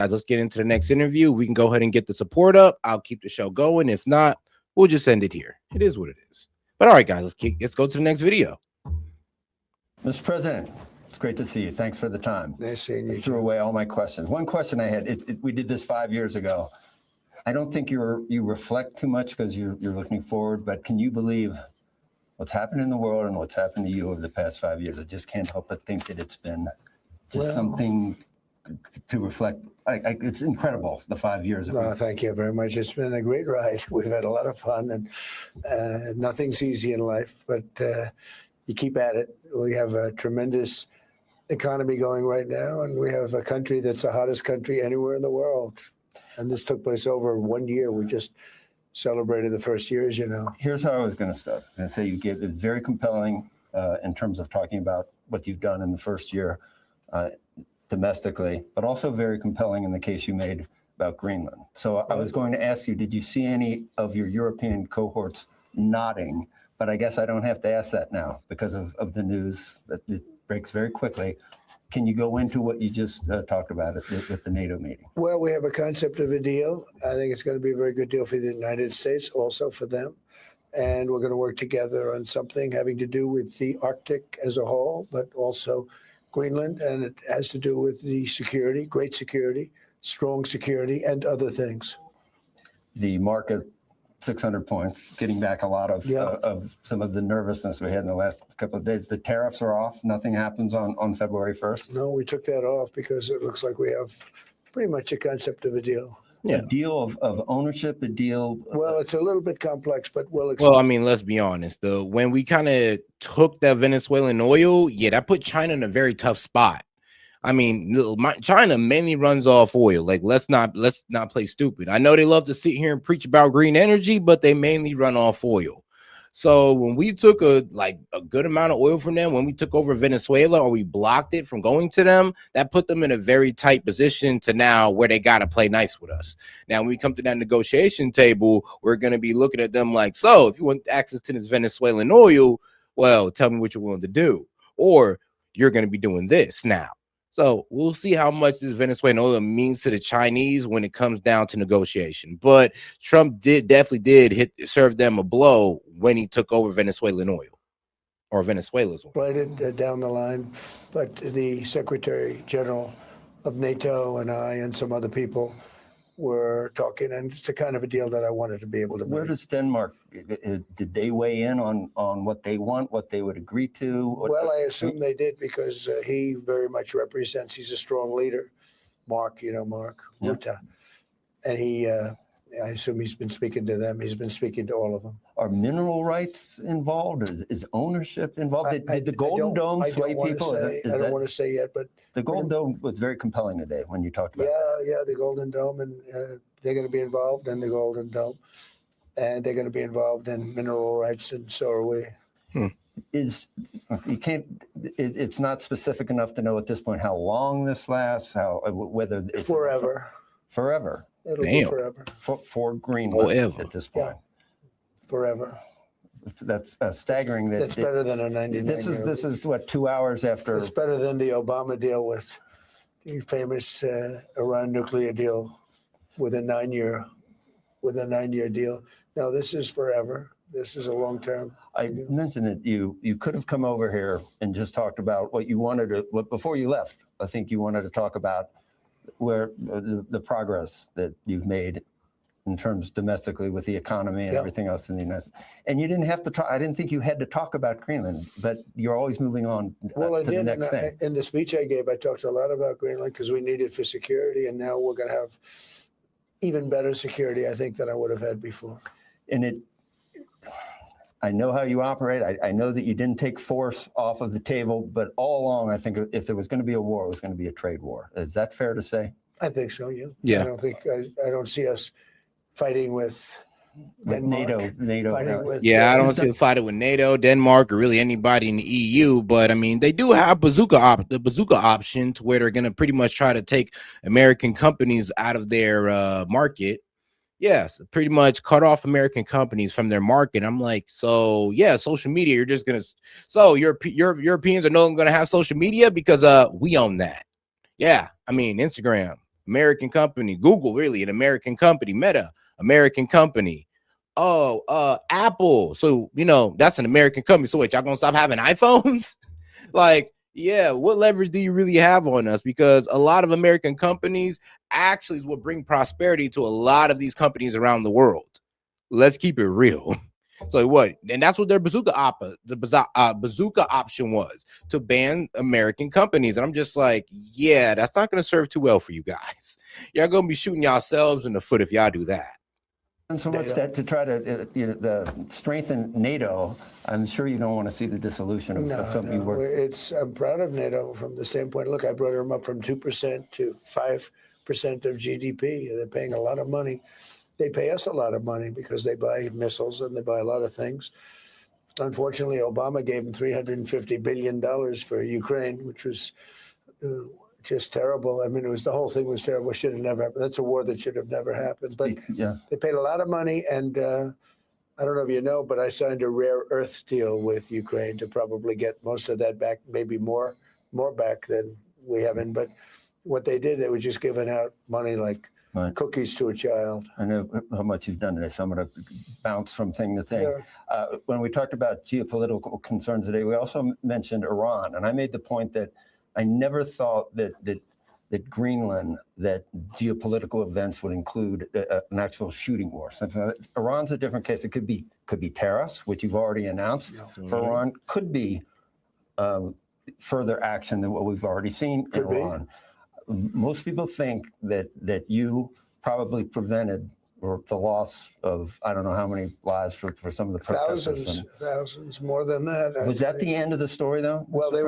Guys, let's get into the next interview. We can go ahead and get the support up. I'll keep the show going. If not, we'll just end it here. It is what it is. But all right, guys, let's go to the next video. Mr. President, it's great to see you. Thanks for the time. Nice seeing you. I threw away all my questions. One question I had, we did this 5 years ago. I don't think you reflect too much because you're looking forward, but can you believe what's happened in the world and what's happened to you over the past 5 years? I just can't help but think that it's been just something to reflect. It's incredible, the 5 years. Thank you very much. It's been a great ride. We've had a lot of fun, and nothing's easy in life, but you keep at it. We have a tremendous economy going right now, and we have a country that's the hottest country anywhere in the world. And this took place over 1 year. We just celebrated the first year, as you know. Here's how I was going to start. And say it's very compelling in terms of talking about what you've done in the first year domestically, but also very compelling in the case you made about Greenland. So I was going to ask you, did you see any of your European cohorts nodding? But I guess I don't have to ask that now because of the news that it breaks very quickly. Can you go into what you just talked about with the NATO meeting? Well, we have a concept of a deal. I think it's going to be a very good deal for the United States, also for them. And we're going to work together on something having to do with the Arctic as a whole, but also Greenland. And it has to do with the security, great security, strong security, and other things. The market, 600 points, getting back a lot of some of the nervousness we had in the last couple of days. The tariffs are off. Nothing happens on February 1st. No, we took that off because it looks like we have pretty much a concept of a deal. Yeah. A deal of ownership, a deal. Well, it's a little bit complex, but we'll explain. Well, I mean, let's be honest. When we kind of took that Venezuelan oil, that put China in a very tough spot. I mean, China mainly runs off oil. Like, let's not play stupid. I know they love to sit here and preach about green energy, but they mainly run off oil. So when we took a good amount of oil from them, when we took over Venezuela or we blocked it from going to them, that put them in a very tight position to now where they got to play nice with us. Now, when we come to that negotiation table, we're going to be looking at them like, so if you want access to this Venezuelan oil, well, tell me what you're willing to do, or you're going to be doing this now. So we'll see how much this Venezuelan oil means to the Chinese when it comes down to negotiation. But Trump definitely did serve them a blow when he took over Venezuelan oil, or Venezuela's oil. Right down the line, but the Secretary General of NATO and I and some other people were talking, and it's the kind of a deal that I wanted to be able to make. Where does Denmark, did they weigh in on what they want, what they would agree to? Well, I assume they did because he very much represents, he's a strong leader. Mark, Mark Rutte. And he, I assume he's been speaking to them. He's been speaking to all of them. Are mineral rights involved? Is ownership involved? Did the Golden Dome sway people? I don't want to say yet, but the Golden Dome was very compelling today when you talked about that. Yeah, the Golden Dome, and they're going to be involved in the Golden Dome, and they're going to be involved in mineral rights, and so are we. It's not specific enough to know at this point how long this lasts, whether it's forever. Forever. It'll be forever. For Greenland at this point. Yeah. Forever. That's staggering. That's better than a 99. This is what, 2 hours after. It's better than the Obama deal with the famous Iran nuclear deal with a 9-year deal. No, this is forever. This is a long term. I mentioned that you could have come over here and just talked about what you wanted to. Before you left, I think you wanted to talk about where the progress that you've made in terms domestically with the economy and everything else in the United States. And you didn't have to talk, I didn't think you had to talk about Greenland, but you're always moving on to the next thing. In the speech I gave, I talked a lot about Greenland because we need it for security, and now we're going to have even better security, I think, than I would have had before. And I know how you operate. I know that you didn't take force off of the table, but all along, I think if there was going to be a war, it was going to be a trade war. Is that fair to say? I think so, yeah. Yeah. I don't see us fighting with Denmark, NATO. I don't see us fighting with NATO, Denmark, or really anybody in the EU. But I mean, they do have the bazooka option to where they're going to pretty much try to take American companies out of their market. Yes, pretty much cut off American companies from their market. I'm like, so yeah, social media. You're just gonna, so Europeans are no longer gonna have social media because we own that. Yeah, I mean Instagram, American company. Google, really, an American company. Meta, American company. Oh, Apple. So, that's an American company. So wait, y'all gonna stop having iPhones? Like, yeah, what leverage do you really have on us? Because a lot of American companies actually is what bring prosperity to a lot of these companies around the world. Let's keep it real. So what? And that's what their bazooka option was, to ban American companies. And I'm just like, yeah, that's not going to serve too well for you guys. Y'all going to be shooting yourselves in the foot if y'all do that. And so much that to try to strengthen NATO, I'm sure you don't want to see the dissolution of something you work. I'm proud of NATO from the standpoint. Look, I brought them up from 2% to 5% of GDP. They're paying a lot of money. They pay us a lot of money because they buy missiles and they buy a lot of things. Unfortunately, Obama gave them $350 billion for Ukraine, which was just terrible. I mean, the whole thing was terrible. Should have never happened. That's a war that should have never happened. But they paid a lot of money, and I don't know if you know, but I signed a rare earth deal with Ukraine to probably get most of that back, maybe more back than we haven't. But what they did, they were just giving out money like cookies to a child. I know how much you've done today, so I'm going to bounce from thing to thing. Sure. When we talked about geopolitical concerns today, we also mentioned Iran, and I made the point that I never thought that Greenland, that geopolitical events would include an actual shooting war. So Iran's a different case. It could be tariffs, which you've already announced for Iran. Could be further action than what we've already seen in Iran. Most people think that you probably prevented the loss of, I don't know how many lives for some of the protesters. Thousands, more than that. Was that the end of the story, though? Well, they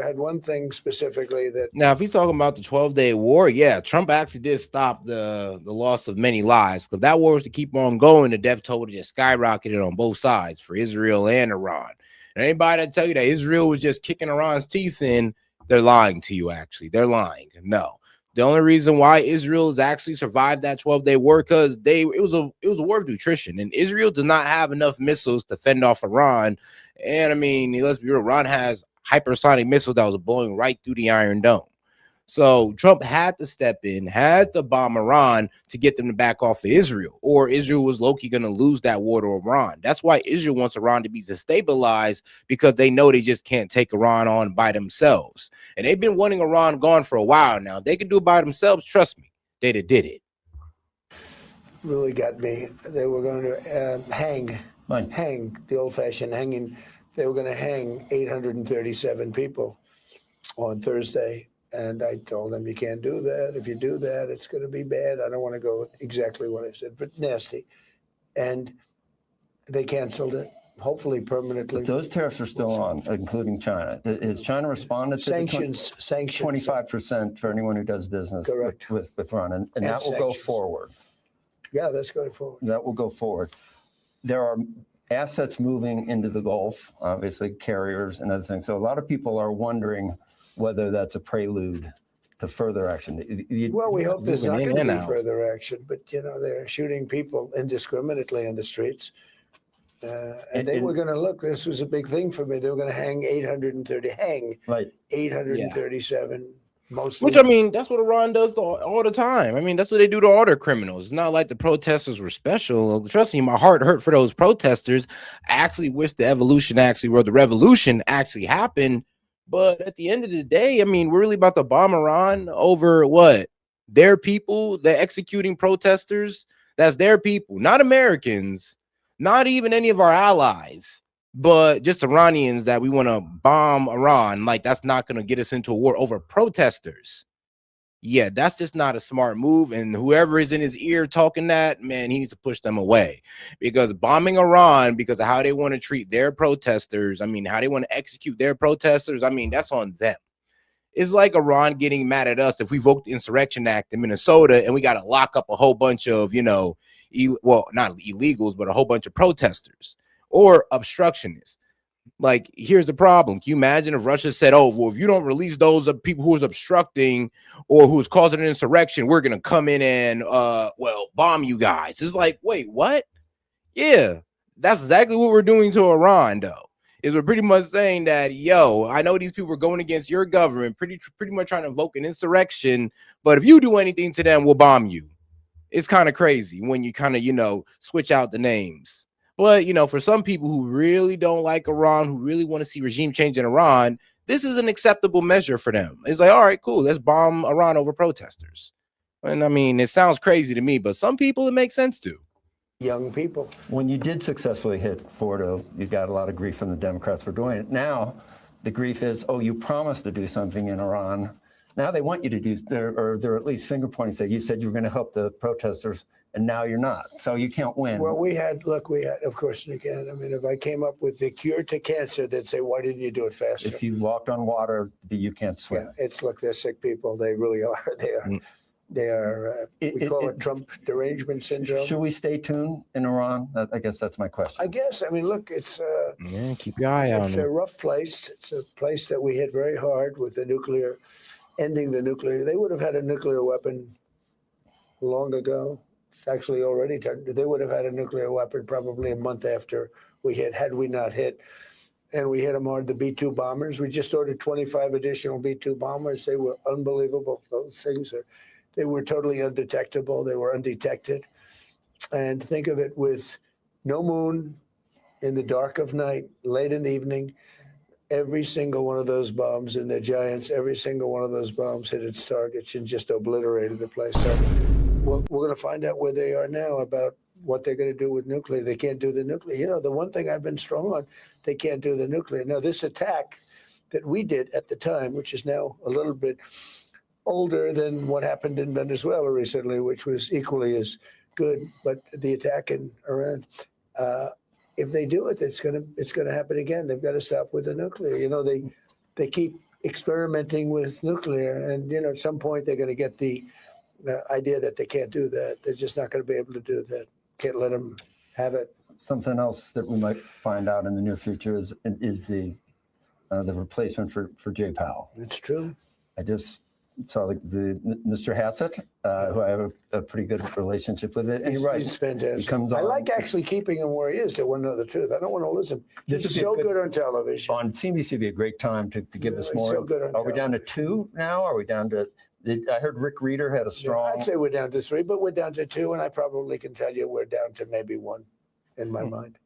had one thing specifically that. Now, if he's talking about the 12-day war, yeah, Trump actually did stop the loss of many lives, because that war was to keep on going. The death toll just skyrocketed on both sides for Israel and Iran. And anybody that tell you that Israel was just kicking Iran's teeth in, they're lying to you. Actually, they're lying. No. The only reason why Israel has actually survived that 12-day war, because it was a war of nutrition, and Israel does not have enough missiles to fend off Iran. And I mean, let's be real, Iran has hypersonic missiles that was blowing right through the Iron Dome. So Trump had to step in, had to bomb Iran to get them to back off of Israel, or Israel was low-key going to lose that war to Iran. That's why Israel wants Iran to be destabilized, because they know they just can't take Iran on by themselves. And they've been wanting Iran gone for a while now. If they can do it by themselves, trust me, they'd have did it. Really got me. They were going to hang the old-fashioned hanging. They were going to hang 837 people on Thursday. And I told them, you can't do that. If you do that, it's going to be bad. I don't want to go exactly what I said, but nasty. And they canceled it, hopefully permanently. But those tariffs are still on, including China. Has China responded to sanctions? 25% for anyone who does business with Iran, and that will go forward. Yeah, that's going forward. That will go forward. There are assets moving into the Gulf, obviously carriers and other things. So a lot of people are wondering whether that's a prelude to further action. Well, we hope there's not going to be further action, but they're shooting people indiscriminately in the streets. And they were going to look, this was a big thing for me. They were going to hang 837, mostly. Which, I mean, that's what Iran does all the time. I mean, that's what they do to all their criminals. It's not like the protesters were special. Trust me, my heart hurt for those protesters. I actually wish the revolution actually happened. But at the end of the day, I mean, we're really about to bomb Iran over what? Their people, the executing protesters. That's their people, not Americans, not even any of our allies, but just Iranians that we want to bomb Iran. Like, that's not going to get us into a war over protesters. Yeah, that's just not a smart move. And whoever is in his ear talking that, man, he needs to push them away, because bombing Iran because of how they want to treat their protesters, I mean, how they want to execute their protesters, I mean, that's on them. It's like Iran getting mad at us if we vote the Insurrection Act in Minnesota and we got to lock up a whole bunch of, not illegals, but a whole bunch of protesters or obstructionists. Like, here's the problem. Can you imagine if Russia said, oh, well, if you don't release those people who is obstructing or who is causing an insurrection, we're going to come in and, bomb you guys. It's like, wait, what? Yeah, that's exactly what we're doing to Iran, though. is we're pretty much saying that, yo, I know these people are going against your government, pretty much trying to invoke an insurrection, but if you do anything to them, we'll bomb you. It's kind of crazy when you kind of, switch out the names. But, for some people who really don't like Iran, who really want to see regime change in Iran, this is an acceptable measure for them. It's like, all right, cool, let's bomb Iran over protesters. And I mean, it sounds crazy to me, but some people it makes sense to. Young people. When you did successfully hit Fordo, you got a lot of grief from the Democrats for doing it. Now, the grief is, oh, you promised to do something in Iran. Now they want you to do, or they're at least finger pointing, say, you said you were going to help the protesters, and now you're not. So you can't win. Well, we had, of course, again, I mean, if I came up with the cure to cancer, they'd say, why didn't you do it faster? If you walked on water, you can't swim. Yeah, they're sick people. They really are. They are, we call it Trump derangement syndrome. Should we stay tuned in Iran? I guess that's my question. I guess. I mean, look, it's keep your eye on it. It's a rough place. It's a place that we hit very hard with the nuclear, ending the nuclear. They would have had a nuclear weapon long ago. It's actually already done. They would have had a nuclear weapon probably a month after we hit, had we not hit. And we hit them hard, the B-2 bombers. We just ordered 25 additional B-2 bombers. They were unbelievable. Those things they were totally undetectable. They were undetected. And think of it, with no moon, in the dark of night, late in the evening, every single one of those bombs, and they're giants, every single one of those bombs hit its targets and just obliterated the place. So we're going to find out where they are now about what they're going to do with nuclear. They can't do the nuclear. The one thing I've been strong on, they can't do the nuclear. Now, this attack that we did at the time, which is now a little bit older than what happened in Venezuela recently, which was equally as good, but the attack in Iran, if they do it, it's going to happen again. They've got to stop with the nuclear. They keep experimenting with nuclear, and at some point they're going to get the idea that they can't do that. They're just not going to be able to do that. Can't let them have it. Something else that we might find out in the near future is the replacement for Jay Powell. It's true. I just saw the Mr. Hassett, who I have a pretty good relationship with. It. And you're right. He's fantastic. He comes on. I like actually keeping him where he is. To want to know the truth. I don't want to listen. He's so good on television. On CNBC would be a great time to give us more. So good on Are we down to 2 now? Are we down to? I heard Rick Reeder had a strong. I'd say we're down to 3, but we're down to 2, and I probably can tell you we're down to maybe 1 in my mind.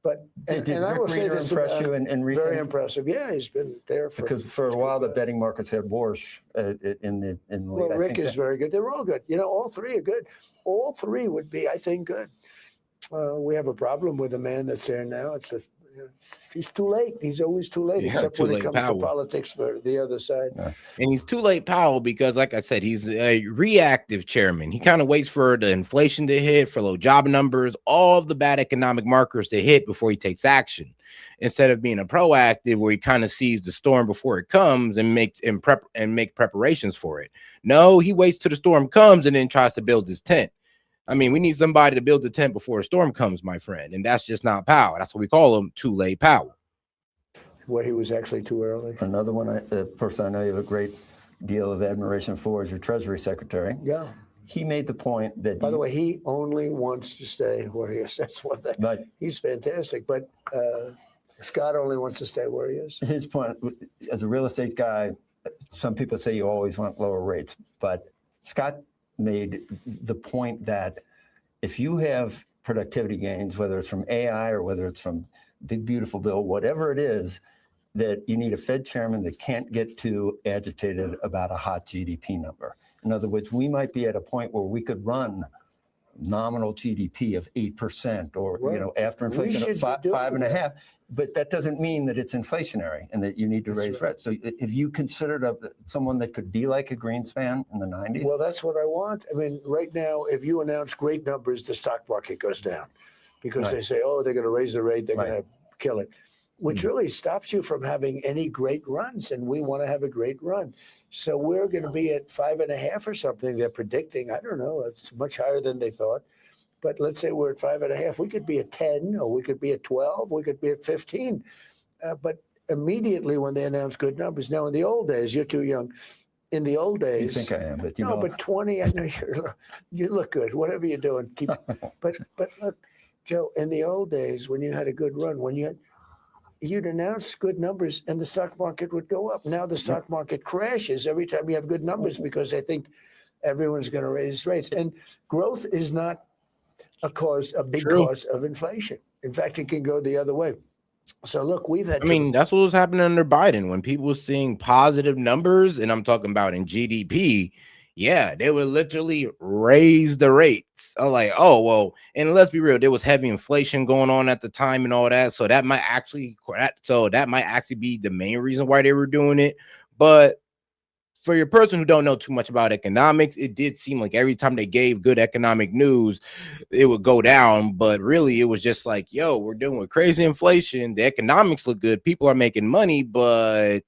But did I Rick will say Reeder this impress you in recent? Very impressive. Yeah, he's been there because for a while the betting markets had Warsh in the lead. Well, Rick is very good. They're all good. All 3 are good. All 3 would be, I think, good. We have a problem with the man that's there now. He's too late. He's always too late, except when it comes to politics for the other side. Yeah. And he's too late, Powell, because, like I said, he's a reactive chairman. He kind of waits for the inflation to hit, for low job numbers, all of the bad economic markers to hit before he takes action, instead of being a proactive where he kind of sees the storm before it comes and make preparations for it. No, he waits till the storm comes and then tries to build his tent. I mean, we need somebody to build the tent before a storm comes, my friend. And that's just not Powell. That's what we call him, too late Powell. Where he was actually too early. Another one, a person I know you have a great deal of admiration for is your Treasury Secretary. Yeah. He made the point that... By the way, he only wants to stay where he is. That's one thing. But he's fantastic. But Scott only wants to stay where he is. His point, as a real estate guy, some people say you always want lower rates. But Scott made the point that if you have productivity gains, whether it's from AI or whether it's from big, beautiful bill, whatever it is, that you need a Fed chairman that can't get too agitated about a hot GDP number. In other words, we might be at a point where we could run nominal GDP of 8% or, after inflation of 5.5%. But that doesn't mean that it's inflationary and that you need to raise rates. So have you considered someone that could be like a Greenspan in the 90s? Well, that's what I want. I mean, right now, if you announce great numbers, the stock market goes down because they say, they're going to raise the rate, they're going to kill it, which really stops you from having any great runs. And we want to have a great run. So we're going to be at 5.5 or something. They're predicting. I don't know. It's much higher than they thought. But let's say we're at 5.5. We could be at 10, or we could be at 12. We could be at 15. But immediately when they announce good numbers. Now, in the old days, you're too young. In the old days, you think I am, but but 20. I know you look good. Whatever you're doing, keep. But look, Joe. In the old days, when you had a good run, when you had you'd announce good numbers and the stock market would go up. Now the stock market crashes every time you have good numbers because they think everyone's going to raise rates. And growth is not a big True. cause of inflation. In fact, it can go the other way. So look, we've had. I mean, that's what was happening under Biden when people were seeing positive numbers, and I'm talking about in GDP. Yeah, they would literally raise the rates. I'm like, oh well, and let's be real, there was heavy inflation going on at the time and all that, so that might actually be the main reason why they were doing it. But for your person who don't know too much about economics, it did seem like every time they gave good economic news, it would go down. But really, it was just like, yo, we're dealing with crazy inflation. The economics look good. People are making money, but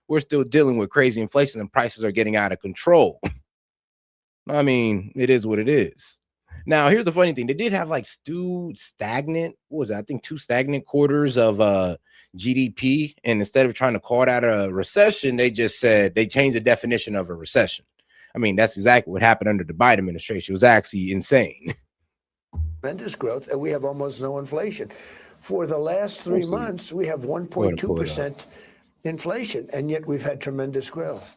we're still dealing with crazy inflation and prices are getting out of control. I mean, it is what it is. Now, here's the funny thing. They did have like stagnant, what was that? I think 2 stagnant quarters of GDP. And instead of trying to call that a recession, they just said they changed the definition of a recession. I mean, that's exactly what happened under the Biden administration. It was actually insane. Tremendous growth, and we have almost no inflation. For the last 3 months, we have 1.2% inflation, and yet we've had tremendous growth.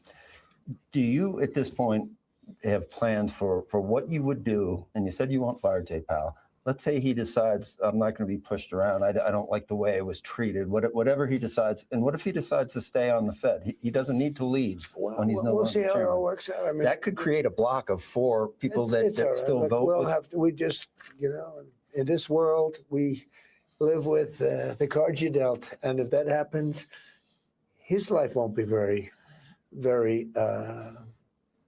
Do you, at this point, have plans for what you would do? And you said you won't fire Jay Powell. Let's say he decides, I'm not going to be pushed around. I don't like the way I was treated. Whatever he decides. And what if he decides to stay on the Fed? He doesn't need to leave when he's no longer we'll see how chairman. it all works out. I mean, that could create a block of 4 people that still Look, vote. We'll have to, we just, in this world, we live with the cards you dealt. And if that happens, his life won't be very, very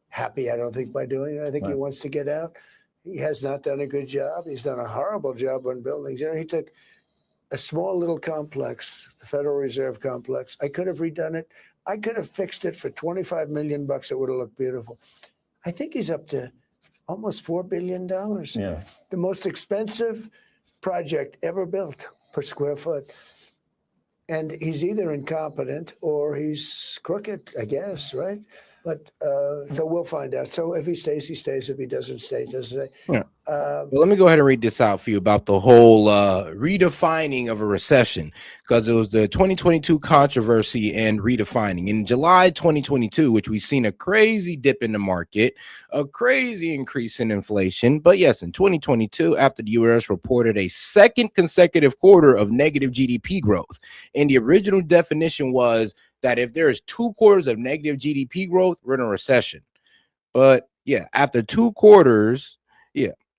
happy, I don't think, by doing it. I think he wants to get out. He has not done a good job. He's done a horrible job on buildings. He took a small little complex, the Federal Reserve complex. I could have redone it. I could have fixed it for $25 million. It would have looked beautiful. I think he's up to almost $4 billion. Yeah. The most expensive project ever built per square foot. And he's either incompetent or he's crooked, I guess, right? But so we'll find out. So if he stays, he stays. If he doesn't stay, he doesn't stay. Yeah. Well, let me go ahead and read this out for you about the whole redefining of a recession, because it was the 2022 controversy and redefining. In July 2022, which we've seen a crazy dip in the market, a crazy increase in inflation. But yes, in 2022, after the U.S. reported a second consecutive quarter of negative GDP growth, and the original definition was that if there's 2 quarters of negative GDP growth, we're in a recession. But yeah, after 2 quarters,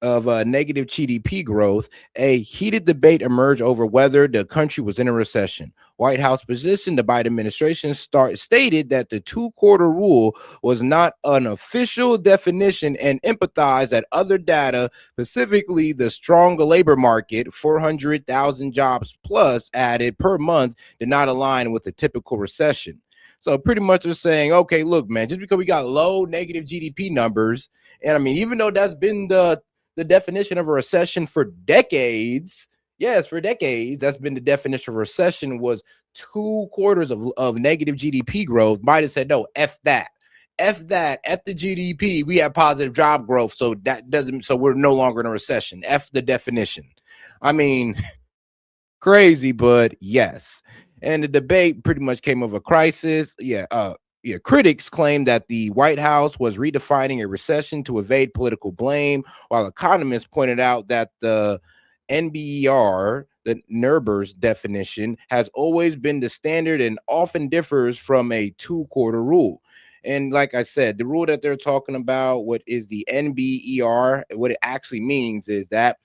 of negative GDP growth, a heated debate emerged over whether the country was in a recession. White House position, the Biden administration stated that the 2-quarter rule was not an official definition and empathized that other data, specifically the stronger labor market, 400,000 jobs plus added per month, did not align with a typical recession. So pretty much they're saying, okay, look, man, just because we got low negative GDP numbers, and I mean, even though that's been the definition of a recession for decades, that's been the definition of a recession, was 2 quarters of negative GDP growth. Biden said, no, F that. F the GDP. We have positive job growth. So we're no longer in a recession. F the definition. I mean, crazy, but yes. And the debate pretty much came of a crisis. Critics claim that the White House was redefining a recession to evade political blame, while economists pointed out that the NBER, the NERBER's definition, has always been the standard and often differs from a 2-quarter rule. And like I said, the rule that they're talking about, what is the NBER, what it actually means is that,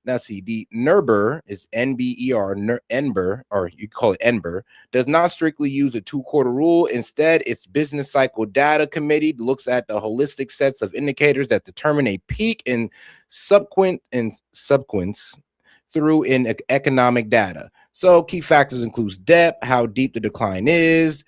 now see, the NERBER is NBER, NBER, or you call it NBER, does not strictly use a 2-quarter rule. Instead, its business cycle data committee looks at the holistic sets of indicators that determine a peak in subsequence through in economic data. So key factors includes depth, how deep the decline is,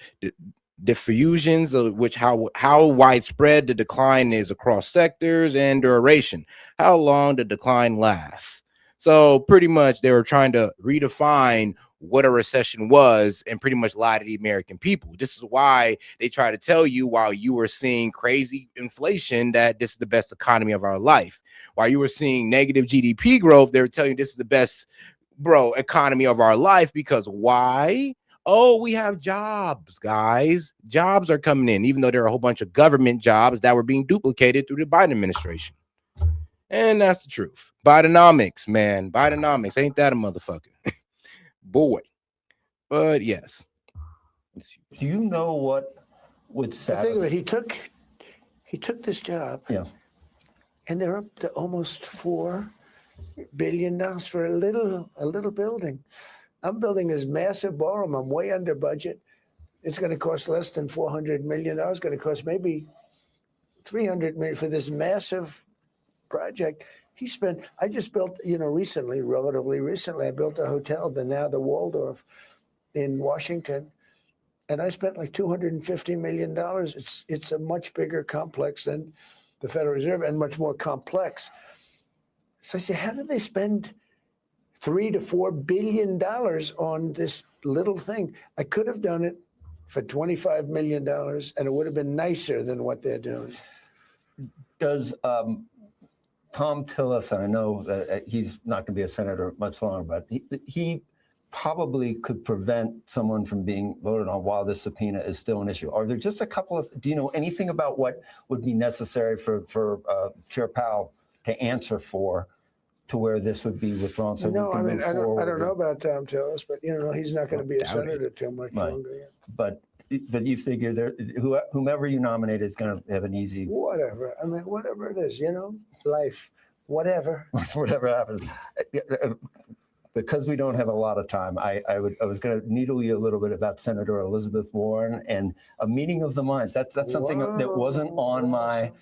diffusions, of which how widespread the decline is across sectors, and duration, how long the decline lasts. So pretty much they were trying to redefine what a recession was and pretty much lie to the American people. This is why they try to tell you, while you were seeing crazy inflation, that this is the best economy of our life. While you were seeing negative GDP growth, they were telling you this is the best bro, economy of our life. Because why? Oh, we have jobs, guys. Jobs are coming in, even though there are a whole bunch of government jobs that were being duplicated through the Biden administration. And that's the truth. Bidenomics, man. Bidenomics. Ain't that a motherfucker? Boy. But yes. Do you know what would I think satisfy? that he took this job, Yeah. and they're up to almost $4 billion for a little building. I'm building this massive ballroom. I'm way under budget. It's going to cost less than $400 million. It's going to cost maybe $300 million for this massive project. I just built, relatively recently, I built a hotel, the Waldorf in Washington, and I spent like $250 million. It's a much bigger complex than the Federal Reserve and much more complex. So I said, how did they spend $3 to $4 billion on this little thing? I could have done it for $25 million, and it would have been nicer than what they're doing. Does Tom Tillis, and I know that he's not going to be a senator much longer, but he probably could prevent someone from being voted on while this subpoena is still an issue. Are there just a couple of, do you know anything about what would be necessary for Chair Powell to answer for, to where this would be withdrawn? So No, we can I mean, move I forward? don't know about Tom Tillis, but he's not going to be a senator too much longer. Yeah. But you figure whomever you nominate is going to have an easy Whatever. I mean, whatever it is, life, whatever. whatever happens. Because we don't have a lot of time, I was going to needle you a little bit about Senator Elizabeth Warren and a meeting of the minds. That's something that wasn't on my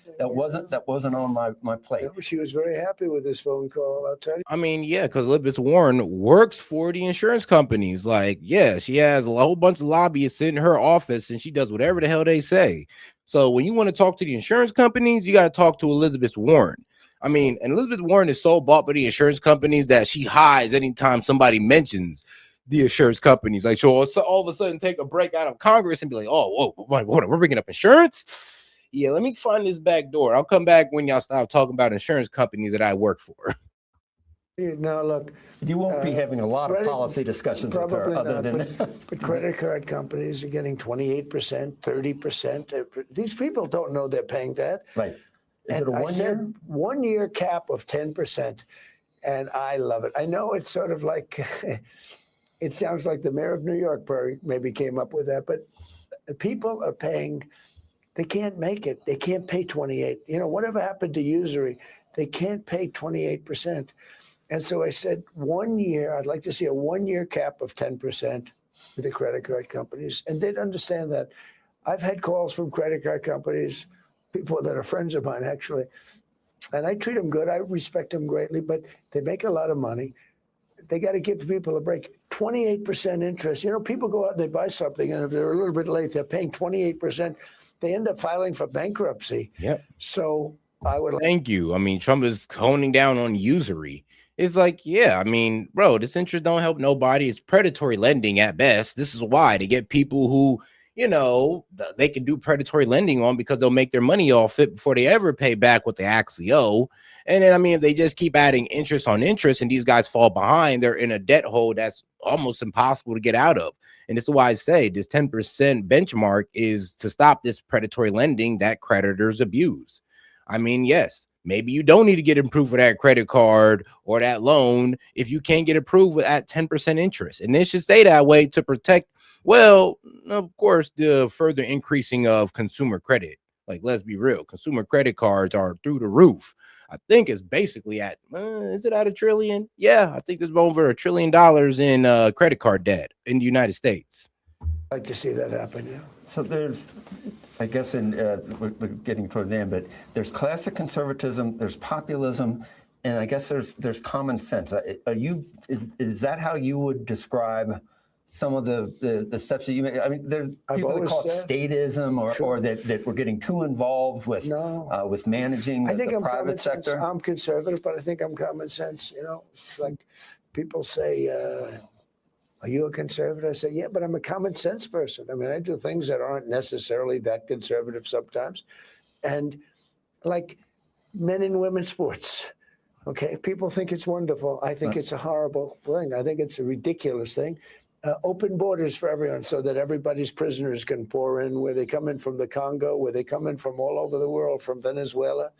my plate. Yeah, she was very happy with this phone call, I'll tell you. I mean, yeah, because Elizabeth Warren works for the insurance companies. Like, yeah, she has a whole bunch of lobbyists in her office, and she does whatever the hell they say. So when you want to talk to the insurance companies, you got to talk to Elizabeth Warren. I mean, and Elizabeth Warren is so bought by the insurance companies that she hides anytime somebody mentions the insurance companies. Like, she'll all of a sudden take a break out of Congress and be like, oh, whoa, we're bringing up insurance? Yeah, let me find this back door. I'll come back when y'all stop talking about insurance companies that I work for. Now, look. You won't be having a lot of policy discussions with her other than... But credit card companies are getting 28%, 30%. These people don't know they're paying that. Right. Is it a 1 year? 1 year cap of 10%, and I love it. I know it's sort of like, it sounds like the mayor of New York maybe came up with that, but people are paying, they can't make it. They can't pay 28. Whatever happened to usury, they can't pay 28%. And so I said 1 year, I'd like to see a 1 year cap of 10% with the credit card companies, and they'd understand that. I've had calls from credit card companies, people that are friends of mine, actually. And I treat them good. I respect them greatly, but they make a lot of money. They got to give people a break. 28% interest. People go out and they buy something, and if they're a little bit late, they're paying 28%. They end up filing for bankruptcy. Yep. So I would. Thank you. I mean, Trump is honing down on usury. It's like, yeah, I mean, bro, this interest don't help nobody. It's predatory lending at best. This is why, to get people who, they can do predatory lending on, because they'll make their money off it before they ever pay back what they actually owe. And then, I mean, if they just keep adding interest on interest and these guys fall behind, they're in a debt hole that's almost impossible to get out of. And this is why I say this 10% benchmark is to stop this predatory lending that creditors abuse. I mean, yes, maybe you don't need to get approved for that credit card or that loan if you can't get approved at 10% interest. And it should stay that way to protect, well, of course, the further increasing of consumer credit. Like, let's be real, consumer credit cards are through the roof. I think it's basically at, is it at $1 trillion? Yeah, I think there's over $1 trillion in credit card debt in the United States. I'd like to see that happen, yeah. So there's, I guess, we're getting toward the end, but there's classic conservatism, there's populism, and I guess there's common sense. Is that how you would describe some of the steps that you make? I mean, there are people that call it statism, or that we're getting too involved with managing the private sector. I'm conservative, but I think I'm common sense. It's like people say, are you a conservative? I say, yeah, but I'm a common sense person. I mean, I do things that aren't necessarily that conservative sometimes. And like men and women's sports, Okay, people think it's wonderful. I think it's a horrible thing. I think it's a ridiculous thing. Open borders for everyone so that everybody's prisoners can pour in, where they come in from the Congo, where they come in from all over the world, from Venezuela.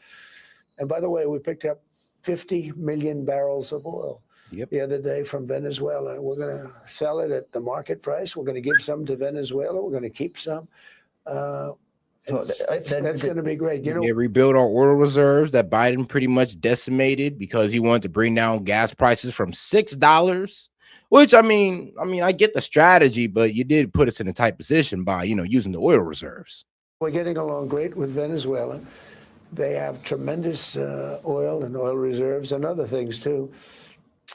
And by the way, we picked up 50 million barrels of oil the other day from Venezuela. We're going to sell it at the market price. We're going to give some to Venezuela. We're going to keep some. That's going to be great. You know, they rebuild our oil reserves that Biden pretty much decimated because he wanted to bring down gas prices from $6. Which I mean, I get the strategy, but you did put us in a tight position by using the oil reserves. We're getting along great with Venezuela. They have tremendous oil and oil reserves and other things too.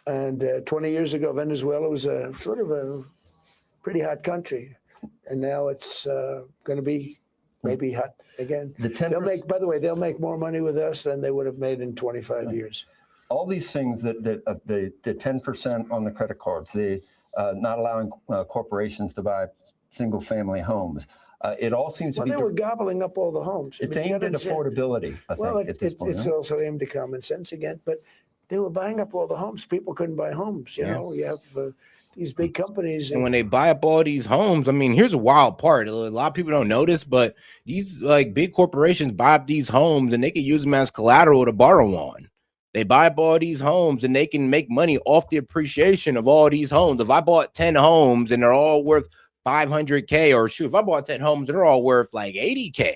And 20 years ago, Venezuela was a sort of a pretty hot country, and now it's going to be maybe hot again. By the way, they'll make more money with us than they would have made in 25 years. All these things that the 10% on the credit cards, the not allowing corporations to buy single family homes. It all seems to be. They were gobbling up all the homes. It's aimed at affordability, I think, at this point. It's also aimed at common sense again, but they were buying up all the homes. People couldn't buy homes. You know, you have these big companies. And when they buy up all these homes, I mean, here's a wild part. A lot of people don't notice, but these big corporations buy up these homes and they can use them as collateral to borrow on. They buy up all these homes and they can make money off the appreciation of all these homes. If I bought 10 homes and they're all worth $500K, or shoot, if I bought 10 homes, they're all worth like $80K.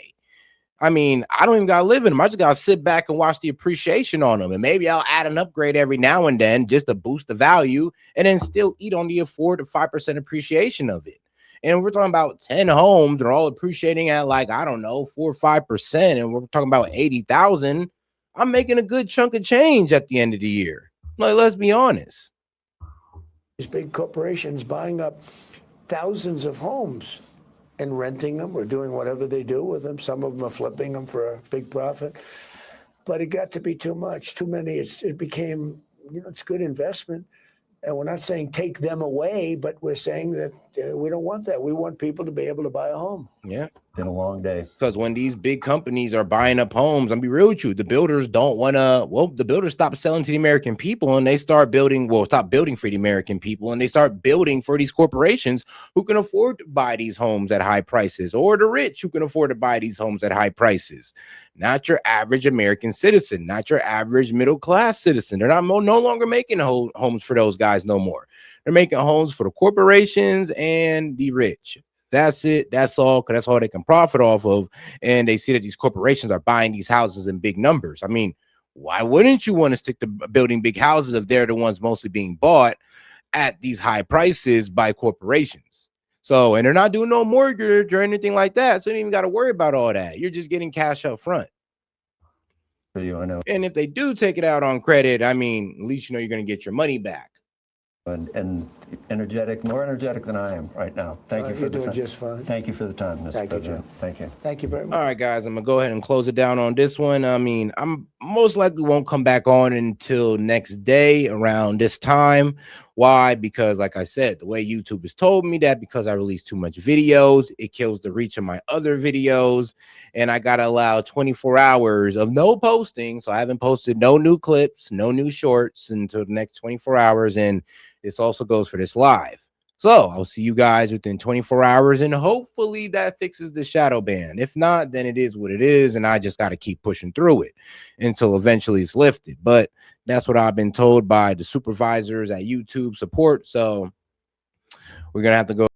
I mean, I don't even got to live in them. I just got to sit back and watch the appreciation on them. And maybe I'll add an upgrade every now and then just to boost the value and then still eat on the 4 to 5% appreciation of it. And we're talking about 10 homes. They're all appreciating at like, I don't know, 4 or 5%. And we're talking about 80,000. I'm making a good chunk of change at the end of the year. Like, let's be honest. These big corporations buying up thousands of homes and renting them or doing whatever they do with them. Some of them are flipping them for a big profit. But it got to be too much, too many. It became, it's good investment. And we're not saying take them away, but we're saying that we don't want that. We want people to be able to buy a home. Yeah. Been a long day. Because when these big companies are buying up homes, I'll be real with you, the builders don't want to, the builders stop selling to the American people and they start building, stop building for the American people, and they start building for these corporations who can afford to buy these homes at high prices, or the rich who can afford to buy these homes at high prices. Not your average American citizen, not your average middle class citizen. They're not no longer making homes for those guys no more. They're making homes for the corporations and the rich. That's it. That's all. Because that's all they can profit off of. And they see that these corporations are buying these houses in big numbers. I mean, why wouldn't you want to stick to building big houses if they're the ones mostly being bought at these high prices by corporations? So, and they're not doing no mortgage or anything like that. So you don't even got to worry about all that. You're just getting cash up front. For you, I know. And if they do take it out on credit, I mean, at least you know you're going to get your money back. And energetic, more energetic than I am right now. Thank you for the time. Just fine. Thank you for the time, Mr. President. Thank you. Thank you very much. All right, guys, I'm gonna go ahead and close it down on this one. I mean, I'm most likely won't come back on until next day around this time. Why? Because like I said, the way YouTube has told me that because I release too much videos, it kills the reach of my other videos, and I gotta allow 24 hours of no posting. So I haven't posted no new clips, no new shorts until the next 24 hours, and this also goes for this live. So I'll see you guys within 24 hours, and hopefully that fixes the shadow ban. If not, then it is what it is, and I just got to keep pushing through it until eventually it's lifted. But that's what I've been told by the supervisors at YouTube support. So we're going to have to go